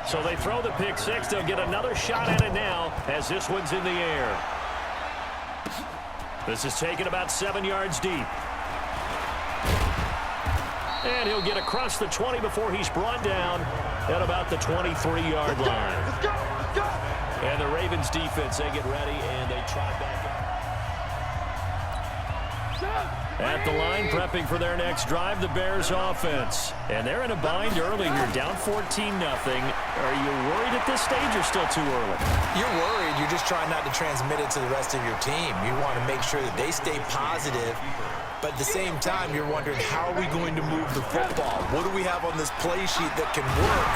So they throw the pick six. They'll get another shot at it now as this one's in the air. This is taken about 7 yards deep. And he'll get across the 20 before he's brought down at about the 23-yard line. Let's go! Let's go! And the Ravens defense, they get ready and they try back up. At the line, prepping for their next drive, the Bears offense. And they're in a bind early here, down 14-0. Are you worried at this stage or still too early? You're worried. You're just trying not to transmit it to the rest of your team. You want to make sure that they stay positive. But at the same time, you're wondering, how are we going to move the football? What do we have on this play sheet that can work?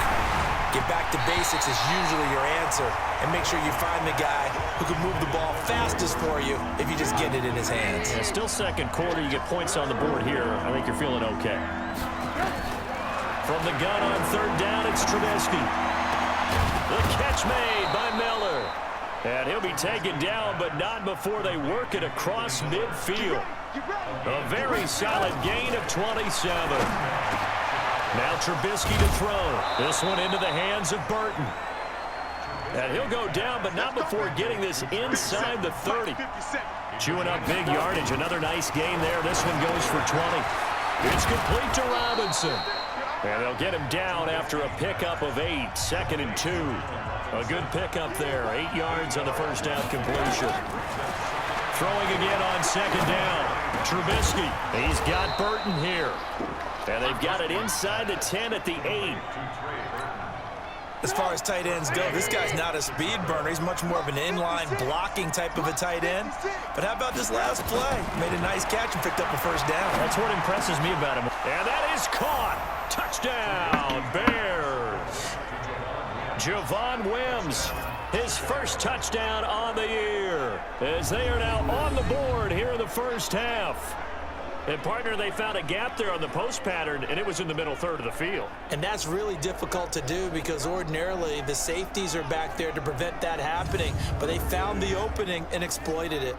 Get back to basics is usually your answer. And make sure you find the guy who can move the ball fastest for you if you just get it in his hands. Yeah, still second quarter. You get points on the board here. I think you're feeling okay. From the gun on third down, it's Trubisky. The catch made by Miller. And he'll be taken down, but not before they work it across midfield. A very solid gain of 27. Now Trubisky to throw. This one into the hands of Burton. And he'll go down, but not before getting this inside the 30. Chewing up big yardage. Another nice gain there. This one goes for 20. It's complete to Robinson. And they'll get him down after a pickup of 8. 2nd and 2. A good pickup there. 8 yards on the first down completion. Throwing again on 2nd down. Trubisky. He's got Burton here. And they've got it inside the 10 at the 8. As far as tight ends go, this guy's not a speed burner. He's much more of an inline blocking type of a tight end. But how about this last play? Made a nice catch and picked up a first down. That's what impresses me about him. And that is caught. Touchdown, Bears. Javon Wims, his first touchdown on the year, as they are now on the board here in the first half. And, partner, they found a gap there on the post pattern, and it was in the middle third of the field. And that's really difficult to do because ordinarily the safeties are back there to prevent that happening. But they found the opening and exploited it.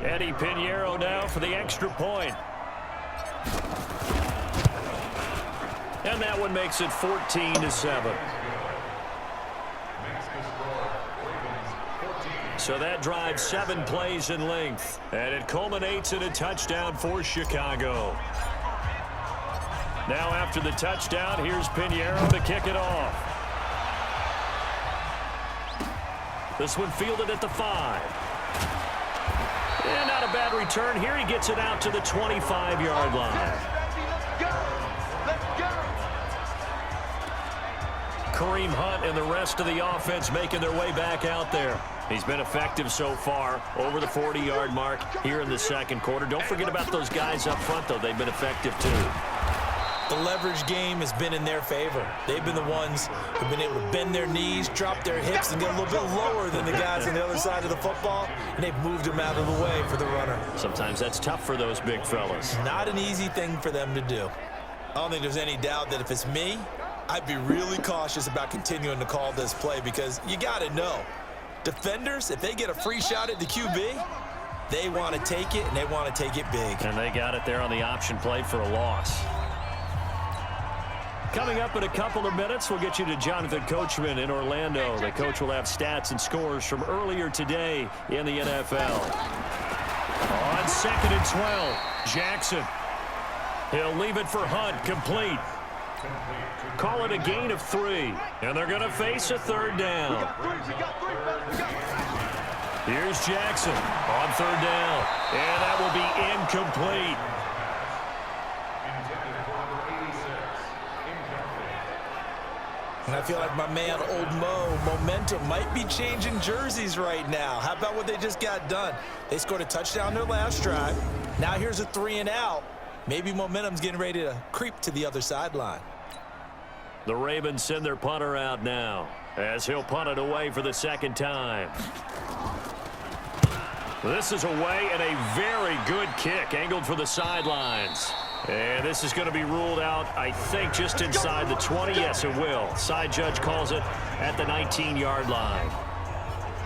Eddie Pinheiro now for the extra point. And that one makes it 14-7. So that drives 7 plays in length, and it culminates in a touchdown for Chicago. Now after the touchdown, here's Pinheiro to kick it off. This one fielded at the 5. And not a bad return here. He gets it out to the 25-yard line. Kareem Hunt and the rest of the offense making their way back out there. He's been effective so far, over the 40-yard mark here in the second quarter. Don't forget about those guys up front, though. They've been effective, too. The leverage game has been in their favor. They've been the ones who've been able to bend their knees, drop their hips, and get a little bit lower than the guys on the other side of the football, and they've moved them out of the way for the runner. Sometimes that's tough for those big fellas. Not an easy thing for them to do. I don't think there's any doubt that if it's me, I'd be really cautious about continuing to call this play because you got to know. Defenders, if they get a free shot at the QB, they want to take it, and they want to take it big. And they got it there on the option play for a loss. Coming up in a couple of minutes, we'll get you to Jonathan Coachman in Orlando. The coach will have stats and scores from earlier today in the NFL. On 2nd and 12, Jackson. He'll leave it for Hunt, complete. Call it a gain of 3, and they're going to face a 3rd down. Here's Jackson on 3rd down, and that will be incomplete. And I feel like my man, Old Mo, momentum might be changing jerseys right now. How about what they just got done? They scored a touchdown their last drive. Now here's a 3 and out. Maybe momentum's getting ready to creep to the other sideline. The Ravens send their punter out now as he'll punt it away for the 2nd time. This is away and a very good kick angled for the sidelines. And this is going to be ruled out, I think, just inside the 20. Yes, it will. Side judge calls it at the 19-yard line.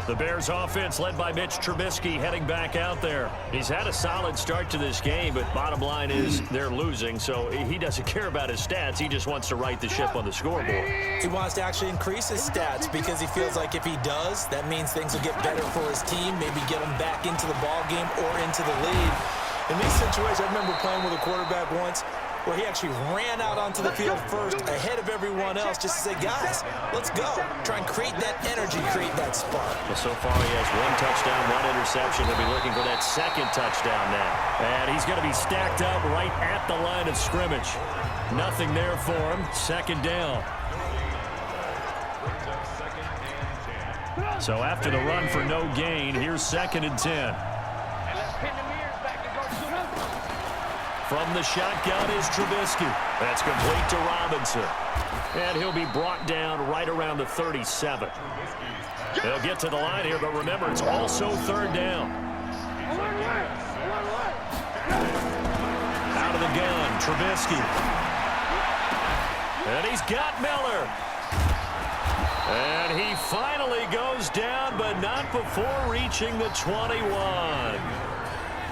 The Bears offense led by Mitch Trubisky heading back out there. He's had a solid start to this game, but bottom line is they're losing, so he doesn't care about his stats. He just wants to right the ship on the scoreboard. He wants to actually increase his stats because he feels like if he does, that means things will get better for his team, maybe get him back into the ball game or into the lead. In these situations, I remember playing with a quarterback once where he actually ran out onto the field first ahead of everyone else just to say, guys, let's go. Try and create that energy, create that spark. Well, so far he has 1 touchdown, 1 interception. He'll be looking for that second touchdown now. And he's going to be stacked up right at the line of scrimmage. Nothing there for him. Second down. So after the run for no gain, here's 2nd and 10. From the shotgun is Trubisky. That's complete to Robinson. And he'll be brought down right around the 37. They'll get to the line here, but remember, it's also 3rd down. Out of the gun, Trubisky. And he's got Miller. And he finally goes down, but not before reaching the 21.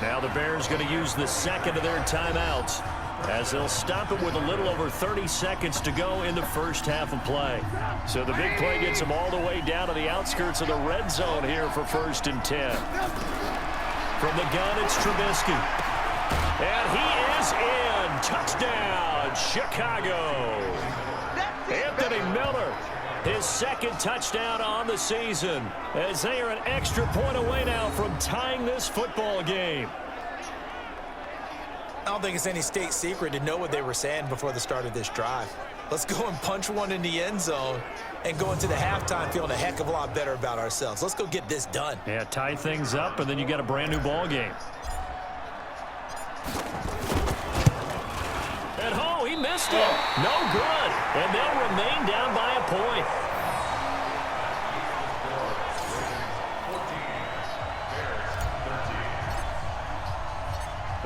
Now the Bears going to use the second of their timeouts as they'll stop it with a little over 30 seconds to go in the first half of play. So the big play gets them all the way down to the outskirts of the red zone here for 1st and 10. From the gun, it's Trubisky. And he is in. Touchdown, Chicago. Anthony Miller, his 2nd touchdown on the season, as they are an extra point away now from tying this football game. I don't think it's any state secret to know what they were saying before the start of this drive. Let's go and punch one in the end zone and go into the halftime feeling a heck of a lot better about ourselves. Let's go get this done. Yeah, tie things up, and then you got a brand new ball game. And oh, he missed it. No good. And they'll remain down by a point.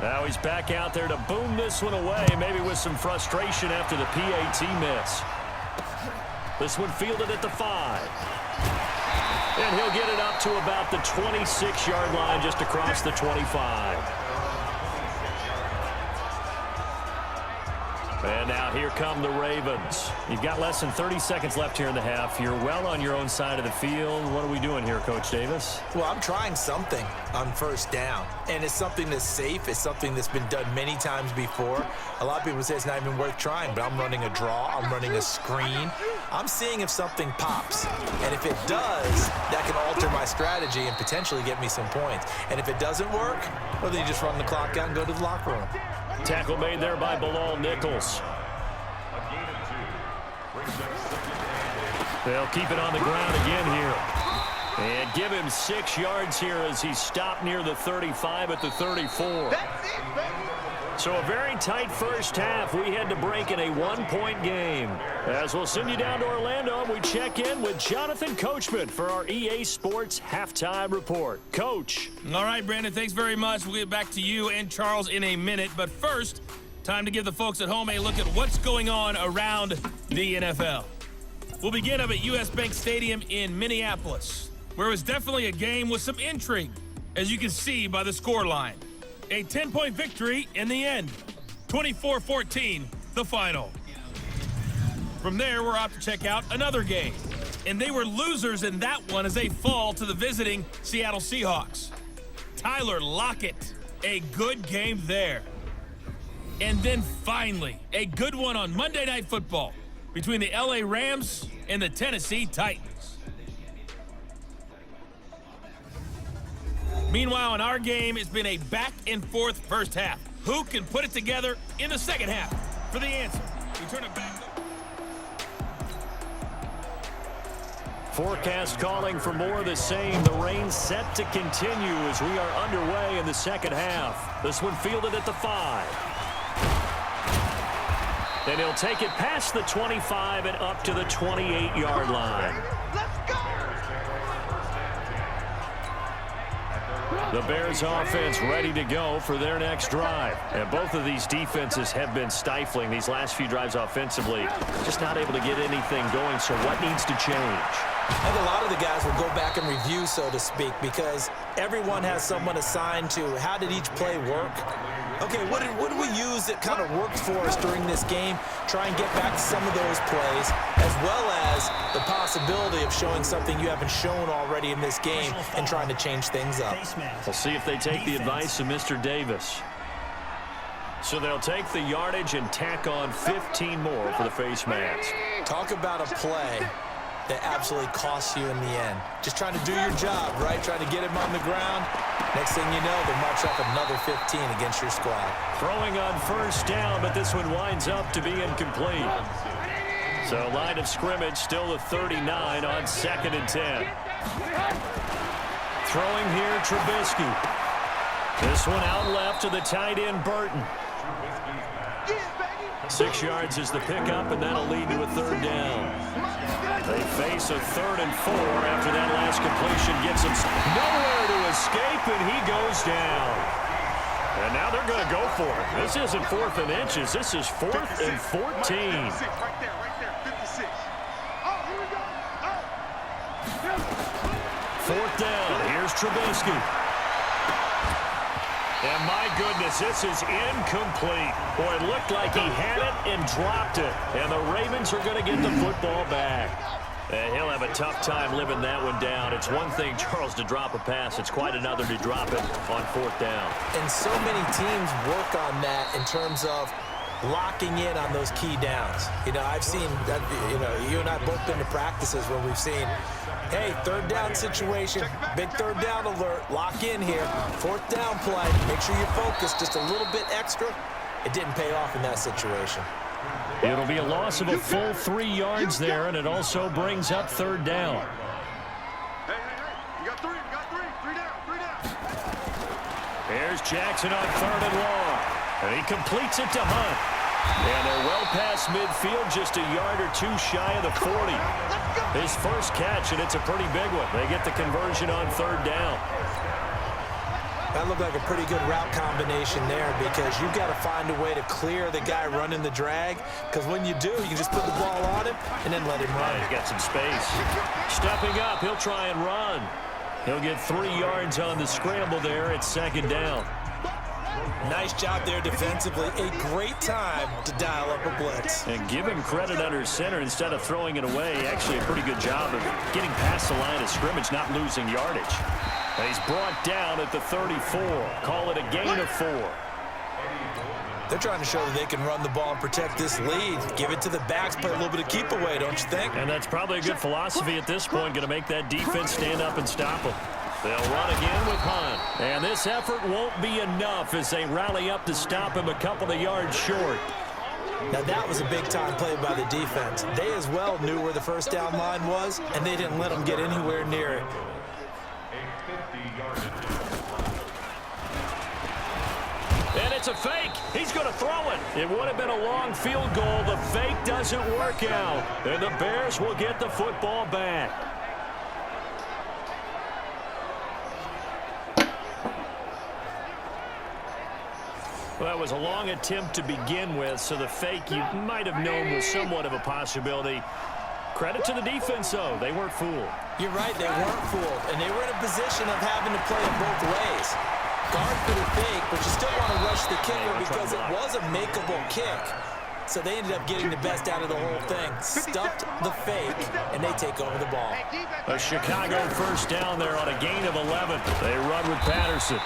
Now he's back out there to boom this one away, maybe with some frustration after the PAT miss. This one fielded at the 5. And he'll get it up to about the 26-yard line, just across the 25. And now here come the Ravens. You've got less than 30 seconds left here in the half. You're well on your own side of the field. What are we doing here, Coach Davis? Well, I'm trying something on 1st down. And it's something that's safe. It's something that's been done many times before. A lot of people say it's not even worth trying, but I'm running a draw. I'm running a screen. I'm seeing if something pops. And if it does, that can alter my strategy and potentially get me some points. And if it doesn't work, well, then you just run the clock out and go to the locker room. Tackle made there by Bilal Nichols. They'll keep it on the ground again here. And give him 6 yards here as he stopped near the 35 at the 34. So a very tight first half. We had to break in a 1-point game. As we'll send you down to Orlando, we check in with Jonathan Coachman for our EA Sports Halftime Report. Coach. All right, Brandon, thanks very much. We'll get back to you and Charles in a minute. But first, time to give the folks at home a look at what's going on around the NFL. We'll begin up at US Bank Stadium in Minneapolis, where it was definitely a game with some intrigue, as you can see by the scoreline. A 10-point victory in the end. 24-14, the final. From there, we're off to check out another game. And they were losers in that one as they fall to the visiting Seattle Seahawks. Tyler Lockett, a good game there. And then finally, a good one on Monday Night Football between the LA Rams and the Tennessee Titans. Meanwhile, in our game, it's been a back-and-forth first half. Who can put it together in the second half? For the answer, we turn it back. Forecast calling for more of the same. The rain set to continue as we are underway in the second half. This one fielded at the 5. And he'll take it past the 25 and up to the 28-yard line. Let's go! The Bears offense ready to go for their next drive. And both of these defenses have been stifling these last few drives offensively. Just not able to get anything going, so what needs to change? I think a lot of the guys will go back and review, so to speak, because everyone has someone assigned to how did each play work. Okay, what did we use that kind of worked for us during this game? Try and get back to some of those plays, as well as the possibility of showing something you haven't shown already in this game and trying to change things up. We'll see if they take the advice of Mr. Davis. So they'll take the yardage and tack on 15 more for the face mask. Talk about a play that absolutely costs you in the end. Just trying to do your job, right? Trying to get him on the ground. Next thing you know, they march up another 15 against your squad. Throwing on first down, but this one winds up to be incomplete. So line of scrimmage still at 39 on 2nd and 10. Throwing here, Trubisky. This one out left to the tight end, Burton. 6 yards is the pickup, and that'll lead to a 3rd down. They face a 3rd and 4 after that last completion gets him nowhere to escape, and he goes down. And now they're going to go for it. This isn't 4th and inches. This is 4th and 14. Right there, 56. Oh, here we go. Oh. 4th down. Here's Trubisky. And my goodness, this is incomplete. Boy, it looked like he had it and dropped it. And the Ravens are going to get the football back. And he'll have a tough time living that one down. It's one thing, Charles, to drop a pass. It's quite another to drop it on 4th down. And so many teams work on that in terms of locking in on those key downs. You know, I've seen that, you and I both been to practices where we've seen, hey, 3rd down situation, big 3rd down alert, lock in here, 4th down play, make sure you're focused just a little bit extra. It didn't pay off in that situation. It'll be a loss of a full 3 yards there, and it also brings up 3rd down. Hey, you got three down. Here's Jackson on 3rd and long. And he completes it to Hunt. And they're well past midfield, just a yard or 2 shy of the 40. His first catch, and it's a pretty big one. They get the conversion on 3rd down. That looked like a pretty good route combination there because you've got to find a way to clear the guy running the drag, because when you do, you just put the ball on him and then let him run. He's got some space. Stepping up, he'll try and run. He'll get 3 yards on the scramble there at 2nd down. Nice job there defensively. A great time to dial up a blitz. And give him credit under center instead of throwing it away. Actually a pretty good job of getting past the line of scrimmage, not losing yardage. And he's brought down at the 34. Call it a gain of 4. They're trying to show that they can run the ball and protect this lead. Give it to the backs, play a little bit of keep away, don't you think? And that's probably a good philosophy at this point, going to make that defense stand up and stop them. They'll run again with Hunt. And this effort won't be enough as they rally up to stop him a couple of yards short. Now that was a big-time play by the defense. They as well knew where the first down line was, and they didn't let them get anywhere near it. And it's a fake. He's going to throw it. It would have been a long field goal. The fake doesn't work out. And the Bears will get the football back. Well, that was a long attempt to begin with, so the fake you might have known was somewhat of a possibility. Credit to the defense, though. They weren't fooled. You're right, they weren't fooled, and they were in a position of having to play it both ways. Guard for the fake, but you still want to rush the kicker because it was a makeable kick. So they ended up getting the best out of the whole thing. Stuffed the fake, and they take over the ball. A Chicago first down there on a gain of 11. They run with Patterson.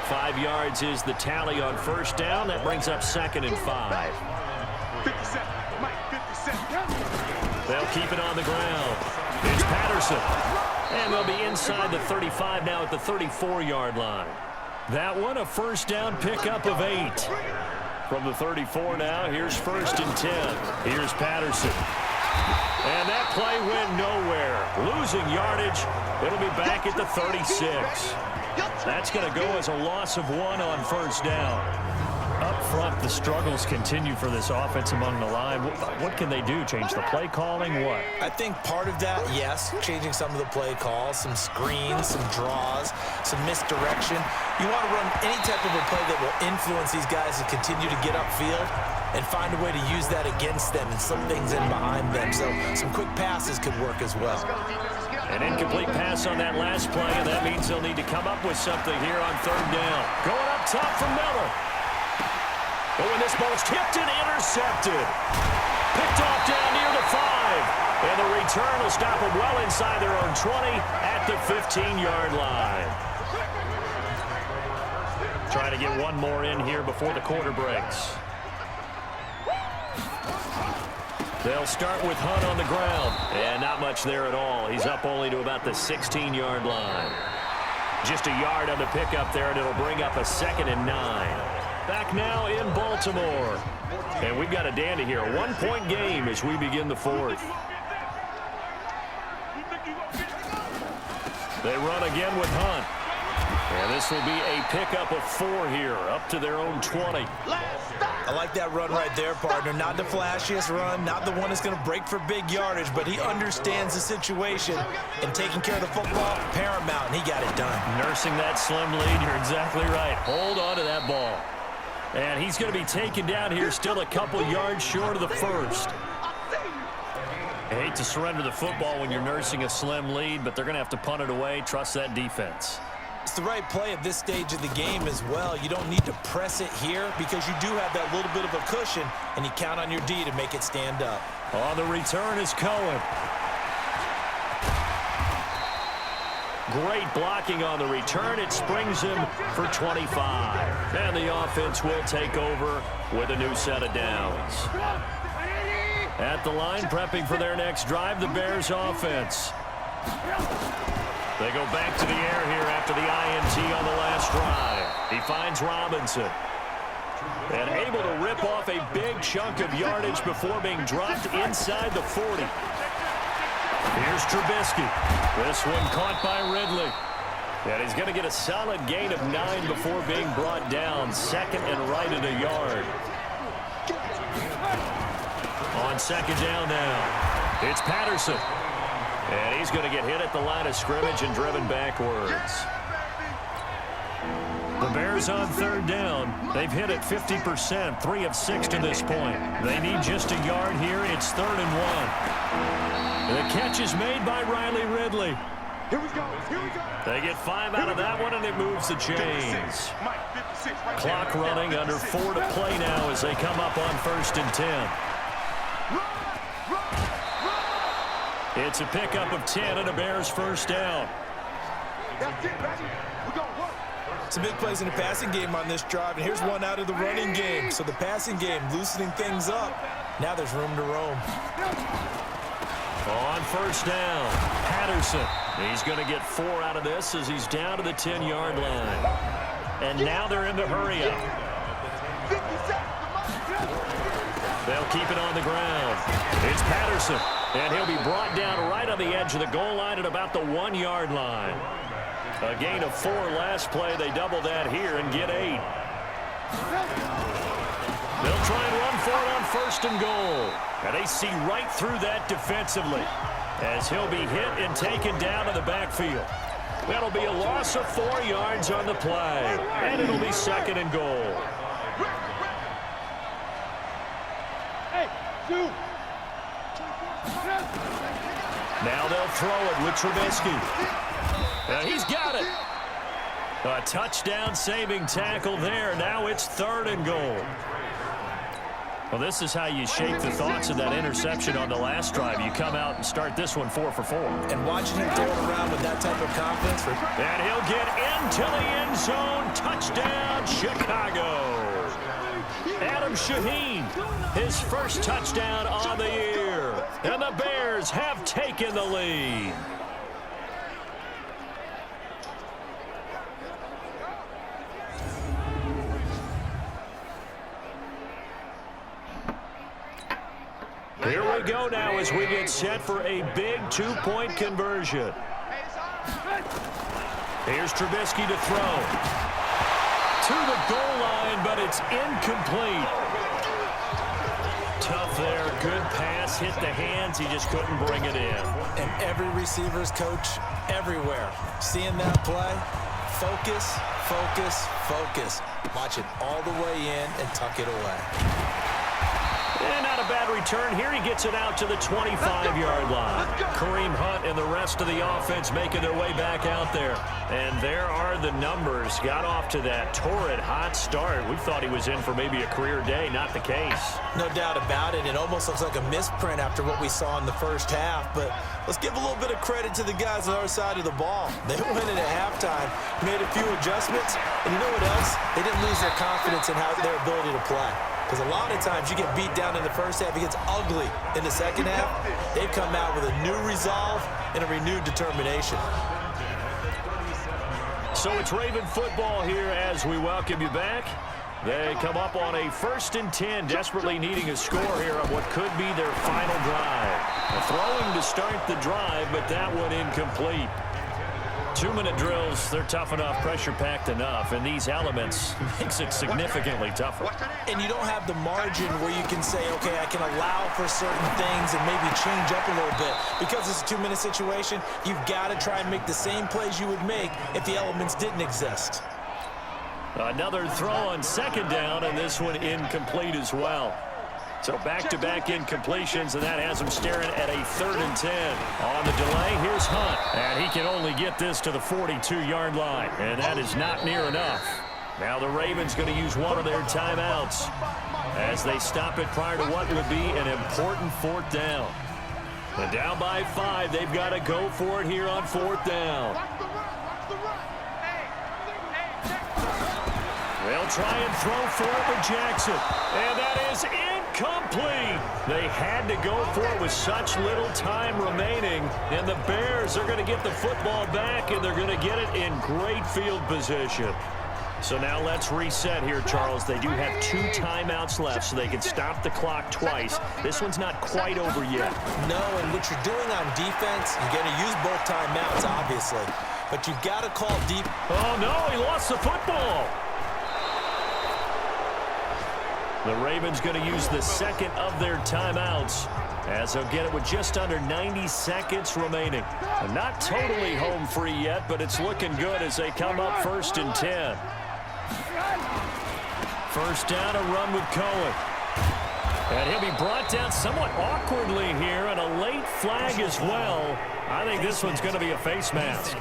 5 yards is the tally on first down. That brings up 2nd and 5. 57. Mike, 57. They'll keep it on the ground. It's Patterson. And they'll be inside the 35 now at the 34-yard line. That one, a first down pickup of 8. From the 34 now, here's 1st and 10. Here's Patterson. And that play went nowhere. Losing yardage. It'll be back at the 36. That's going to go as a loss of 1 on first down. Up front, the struggles continue for this offense among the line. What can they do? Change the play calling? What? I think part of that, yes, changing some of the play calls, some screens, some draws, some misdirection. You want to run any type of a play that will influence these guys to continue to get upfield and find a way to use that against them and slip things in behind them. So some quick passes could work as well. An incomplete pass on that last play, and that means they'll need to come up with something here on third down. Going up top from Miller. But when this ball's tipped and intercepted. Picked off down near the 5. And the return will stop them well inside their own 20 at the 15-yard line. Trying to get one more in here before the quarter breaks. They'll start with Hunt on the ground. And not much there at all. He's up only to about the 16-yard line. Just a yard on the pickup there, and it'll bring up a 2nd and 9. Back now in Baltimore. And we've got a dandy here. A one-point game as we begin the 4th. They run again with Hunt. And this will be a pickup of 4 here, up to their own 20. I like that run right there, partner. Not the flashiest run, not the one that's going to break for big yardage, but he understands the situation, and taking care of the football, paramount, and he got it done. Nursing that slim lead, you're exactly right. Hold on to that ball. And he's going to be taken down here, still a couple yards short of the first. I hate to surrender the football when you're nursing a slim lead, but they're going to have to punt it away. Trust that defense. It's the right play at this stage of the game as well. You don't need to press it here because you do have that little bit of a cushion, and you count on your D to make it stand up. On the return is Cohen. Great blocking on the return. It springs him for 25. And the offense will take over with a new set of downs. At the line, prepping for their next drive, the Bears offense. They go back to the air here after the INT on the last drive. He finds Robinson. And able to rip off a big chunk of yardage before being dropped inside the 40. Here's Trubisky. This one caught by Ridley. And he's going to get a solid gain of 9 before being brought down. 2nd and right at a yard. On 2nd down now, it's Patterson. And he's going to get hit at the line of scrimmage and driven backwards. The Bears on 3rd down. They've hit it 50%, 3 of 6 to this point. They need just a yard here. It's 3rd and 1. The catch is made by Riley Ridley. Here we go. Here we go. They get 5 out of that one, and it moves the chains. Clock running, under 4 to play now as they come up on 1st and 10. It's a pickup of 10 and a Bears first down. That's it, baby. We're going to work. Some big plays in the passing game on this drive, and here's one out of the running game. So the passing game loosening things up. Now there's room to roam. On 1st down, Patterson. He's going to get 4 out of this as he's down to the 10-yard line. And now they're in the hurry-up. They'll keep it on the ground. It's Patterson, and he'll be brought down right on the edge of the goal line at about the 1-yard line. A gain of 4 last play. They double that here and get 8. They'll try and run for it on 1st and goal. And they see right through that defensively as he'll be hit and taken down in the backfield. That'll be a loss of 4 yards on the play. And it'll be 2nd and goal. Now they'll throw it with Trubisky. And he's got it. A touchdown saving tackle there. Now it's 3rd and goal. Well, this is how you shape the thoughts of that interception on the last drive. You come out and start this one 4 for 4. And watching him throw it around with that type of confidence. And he'll get into the end zone. Touchdown, Chicago. Adam Shaheen, his first touchdown on the year. And the Bears have taken the lead. Here we go now as we get set for a big 2-point conversion. Here's Trubisky to throw. to the goal line, but it's incomplete. Tough there. Good pass. Hit the hands. He just couldn't bring it in. And every receiver's coach everywhere. Seeing that play, focus, focus, focus. Watch it all the way in and tuck it away. And not a bad return here. He gets it out to the 25-yard line. Kareem Hunt and the rest of the offense making their way back out there. And there are the numbers. Got off to that torrid hot start. We thought he was in for maybe a career day. Not the case. No doubt about it. It almost looks like a misprint after what we saw in the first half. But let's give a little bit of credit to the guys on our side of the ball. They went in at halftime, made a few adjustments. And you know what else? They didn't lose their confidence in their ability to play. Because a lot of times you get beat down in the first half, it gets ugly in the second half. They've come out with a new resolve and a renewed determination. So it's Raven football here as we welcome you back. They come up on a 1st and 10, desperately needing a score here on what could be their final drive. A throwing to start the drive, but that one incomplete. 2-minute drills, they're tough enough, pressure-packed enough, and these elements makes it significantly tougher. And you don't have the margin where you can say, okay, I can allow for certain things and maybe change up a little bit. Because it's a 2-minute situation, you've got to try and make the same plays you would make if the elements didn't exist. Another throw on 2nd down, and this one incomplete as well. So back-to-back incompletions, and that has him staring at a 3rd and 10. On the delay, here's Hunt. And he can only get this to the 42-yard line, and that is not near enough. Now the Ravens going to use one of their timeouts as they stop it prior to what would be an important 4th down. And down by 5, they've got to go for it here on 4th down. They'll try and throw for it with Jackson. And that is incomplete. They had to go for it with such little time remaining. And the Bears are going to get the football back, and they're going to get it in great field position. So now let's reset here, Charles. They do have 2 timeouts left, so they can stop the clock twice. This one's not quite over yet. No, and what you're doing on defense, you're going to use both timeouts, obviously. But you've got to call deep. Oh, no, he lost the football. The Ravens going to use the 2nd of their timeouts as they'll get it with just under 90 seconds remaining. Not totally home free yet, but it's looking good as they come up 1st and 10. 1st down, a run with Cohen. And he'll be brought down somewhat awkwardly here, and a late flag as well. I think this one's going to be a face mask.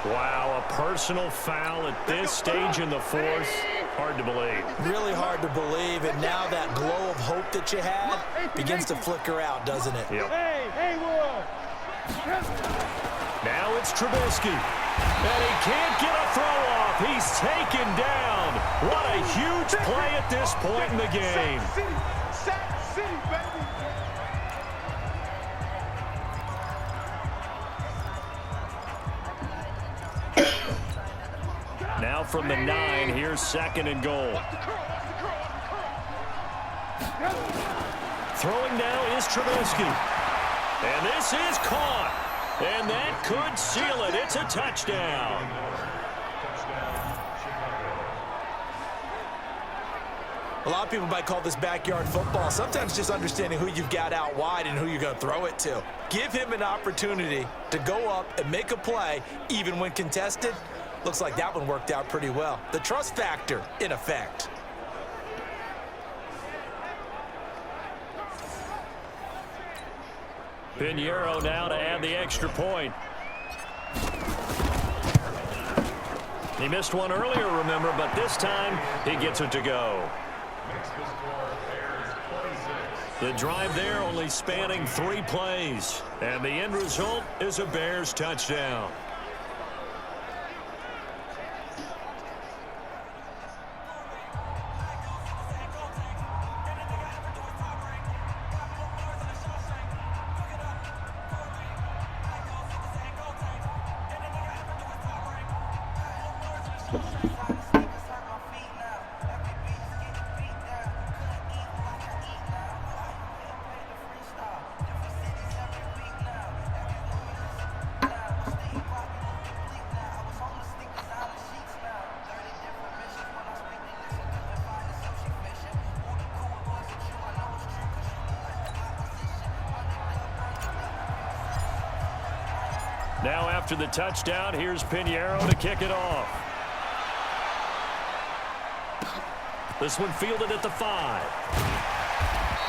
Wow, a personal foul at this stage in the 4th. Hard to believe. Really hard to believe, and now that glow of hope that you had begins to flicker out, doesn't it? Yep. Now it's Trubisky, and he can't get a throw off. He's taken down. What a huge play at this point in the game. Sack City, baby. Now from the 9, here's 2nd and goal. Throwing now is Trubisky. And this is caught. And that could seal it. It's a touchdown. A lot of people might call this backyard football. Sometimes just understanding who you've got out wide and who you're going to throw it to. Give him an opportunity to go up and make a play, even when contested. Looks like that one worked out pretty well. The trust factor in effect. Pinheiro now to add the extra point. He missed one earlier, remember, but this time he gets it to go. The drive there only spanning 3 plays, and the end result is a Bears touchdown. Now after the touchdown, here's Pinheiro to kick it off. This one fielded at the 5.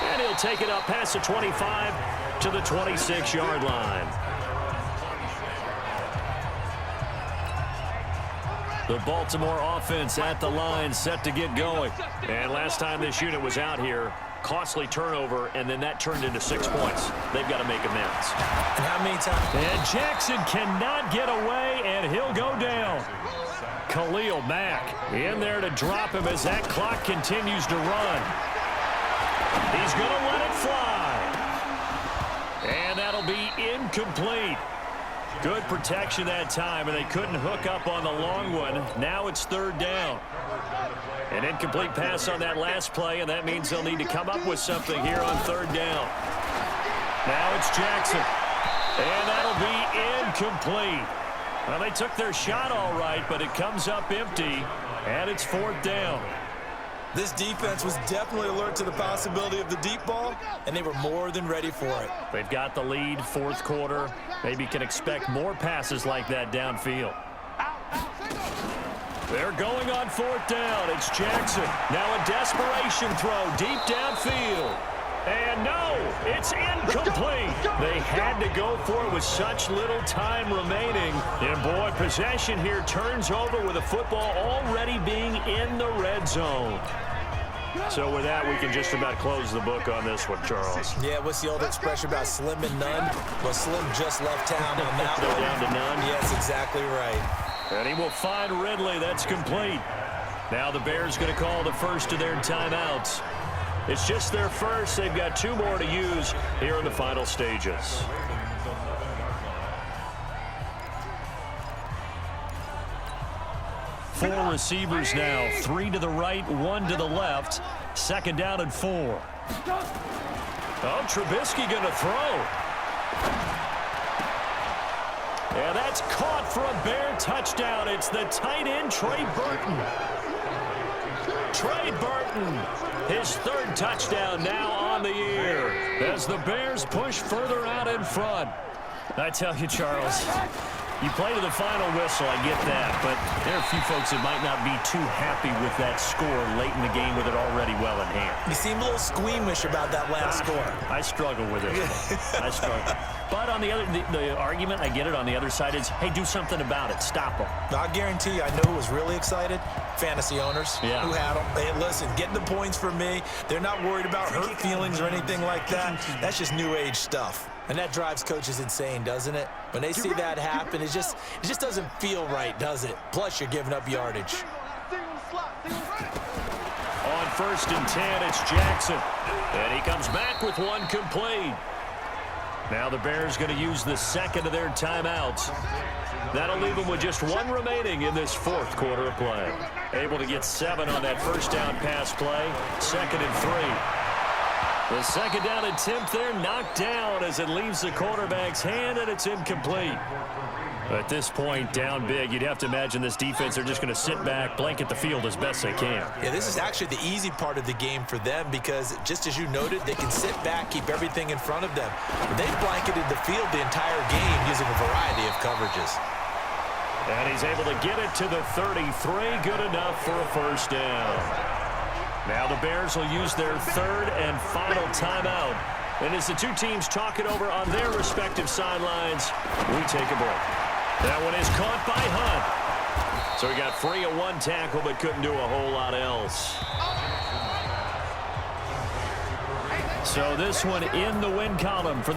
And he'll take it up past the 25 to the 26-yard line. The Baltimore offense at the line, set to get going. And last time this unit was out here, costly turnover, and then that turned into 6 points. They've got to make amends. And how many times? And Jackson cannot get away, and he'll go down. Khalil Mack in there to drop him as that clock continues to run. He's going to let it fly. And that'll be incomplete. Good protection that time, and they couldn't hook up on the long one. Now it's 3rd down. An incomplete pass on that last play, and that means they'll need to come up with something here on 3rd down. Now it's Jackson. And that'll be incomplete. Well, they took their shot all right, but it comes up empty, and it's 4th down. This defense was definitely alert to the possibility of the deep ball, and they were more than ready for it. They've got the lead, 4th quarter. Maybe can expect more passes like that downfield. They're going on 4th down. It's Jackson. Now a desperation throw deep downfield. And no, it's incomplete. They had to go for it with such little time remaining. And boy, possession here turns over with the football already being in the red zone. So with that, we can just about close the book on this one, Charles. Yeah, what's the old expression about slim and none? Well, Slim just left town on that They're one. down to none. Yes, exactly right. And he will find Ridley. That's complete. Now the Bears going to call the first of their timeouts. It's just their first. They've got 2 more to use here in the final stages. Four receivers now. 3 to the right, 1 to the left. 2nd down and 4. Oh, Trubisky going to throw. Yeah, that's caught for a Bear touchdown. It's the tight end, Trey Burton. Trey Burton, his 3rd touchdown now on the year as the Bears push further out in front. I tell you, Charles, you play to the final whistle, I get that, but there are a few folks that might not be too happy with that score late in the game with it already well in hand. You seem a little squeamish about that last score. I struggle with it. I struggle. But on the other, the argument, I get it, on the other side is, hey, do something about it. Stop them. I guarantee you, I know who was really excited. Fantasy owners who had them. Hey, listen, getting the points for me. They're not worried about hurt feelings or anything like that. That's just new age stuff. And that drives coaches insane, doesn't it? When they see that happen, it just doesn't feel right, does it? Plus, you're giving up yardage. On 1st and 10, it's Jackson. And he comes back with one complete. Now the Bears going to use the 2nd of their timeouts. That'll leave them with just 1 remaining in this 4th quarter of play. Able to get 7 on that 1st down pass play. 2nd and 3. The 2nd down attempt there knocked down as it leaves the quarterback's hand, and it's incomplete. At this point, down big, you'd have to imagine this defense are just going to sit back, blanket the field as best they can. Yeah, this is actually the easy part of the game for them because, just as you noted, they can sit back, keep everything in front of them. They've blanketed the field the entire game using a variety of coverages. And he's able to get it to the 33, good enough for a 1st down. Now the Bears will use their 3rd and final timeout. And as the 2 teams talk it over on their respective sidelines, we take a break. That one is caught by Hunt. So he got free of 1 tackle but couldn't do a whole lot else. So this one in the win column for